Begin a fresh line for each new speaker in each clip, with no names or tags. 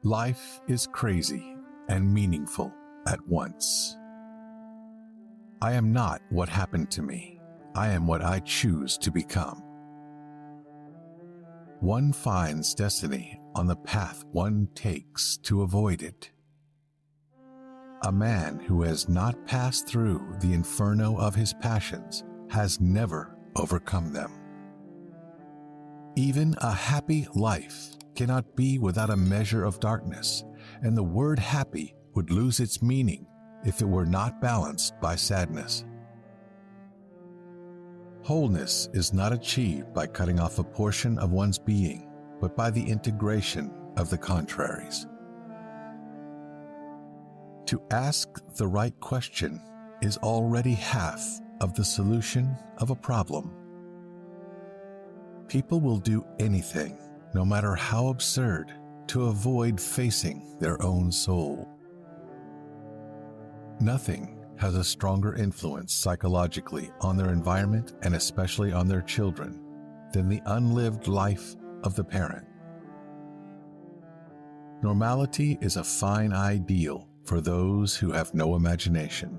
Life is crazy and meaningful at once. I am not what happened to me. I am what I choose to become. One finds destiny on the path one takes to avoid it. A man who has not passed through the inferno of his passions has never overcome them. Even a happy life cannot be without a measure of darkness, and the word happy would lose its meaning if it were not balanced by sadness. Wholeness is not achieved by cutting off a portion of one's being, but by the integration of the contraries. To ask the right question is already half of the solution of a problem. People will do anything, no matter how absurd, to avoid facing their own soul. Nothing has a stronger influence psychologically on their environment and especially on their children than the unlived life of the parent. Normality is a fine ideal for those who have no imagination.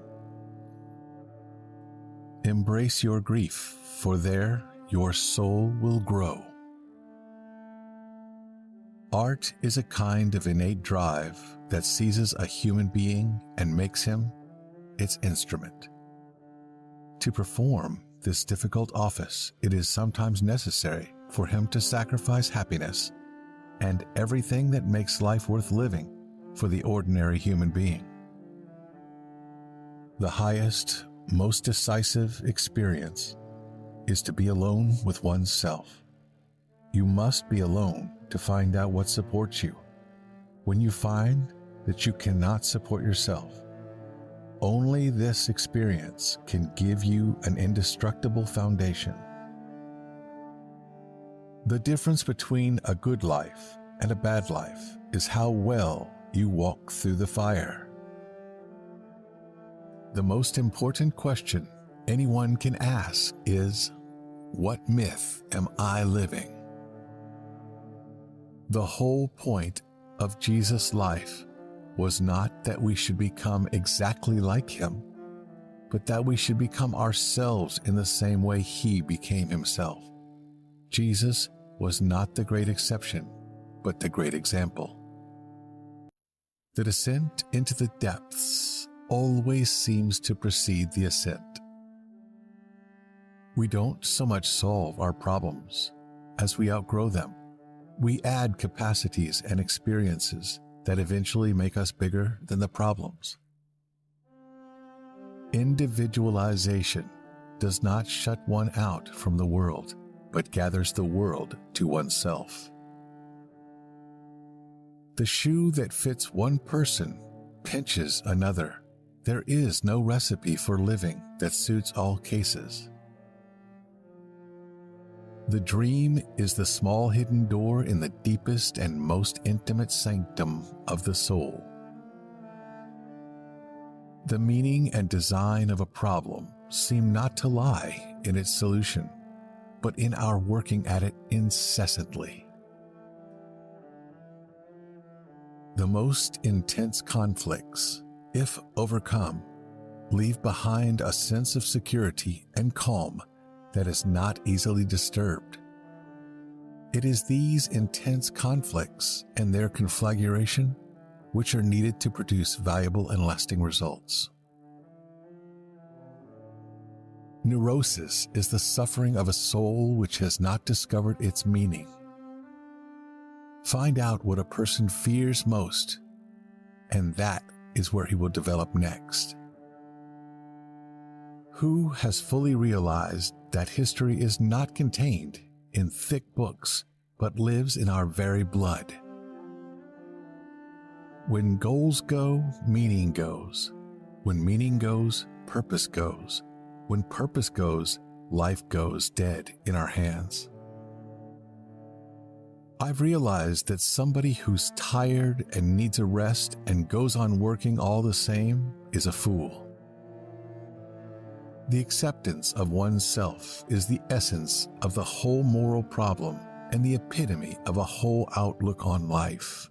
Embrace your grief, for there your soul will grow. Art is a kind of innate drive that seizes a human being and makes him its instrument. To perform this difficult office, it is sometimes necessary for him to sacrifice happiness and everything that makes life worth living for the ordinary human being. The highest, most decisive experience is to be alone with oneself. You must be alone to find out what supports you. When you find that you cannot support yourself, only this experience can give you an indestructible foundation. The difference between a good life and a bad life is how well you walk through the fire. The most important question anyone can ask is, what myth am I living? The whole point of Jesus' life was not that we should become exactly like him, but that we should become ourselves in the same way he became himself. Jesus was not the great exception, but the great example. The descent into the depths always seems to precede the ascent. We don't so much solve our problems as we outgrow them. We add capacities and experiences that eventually make us bigger than the problems. Individualization does not shut one out from the world, but gathers the world to oneself. The shoe that fits one person pinches another. There is no recipe for living that suits all cases. The dream is the small hidden door in the deepest and most intimate sanctum of the soul. The meaning and design of a problem seem not to lie in its solution, but in our working at it incessantly. The most intense conflicts, if overcome, leave behind a sense of security and calm that is not easily disturbed. It is these intense conflicts and their conflagration which are needed to produce valuable and lasting results. Neurosis is the suffering of a soul which has not discovered its meaning. Find out what a person fears most, and that is where he will develop next. Who has fully realized that history is not contained in thick books, but lives in our very blood? When goals go, meaning goes. When meaning goes, purpose goes. When purpose goes, life goes dead in our hands. I've realized that somebody who's tired and needs a rest and goes on working all the same is a fool. The acceptance of oneself is the essence of the whole moral problem and the epitome of a whole outlook on life.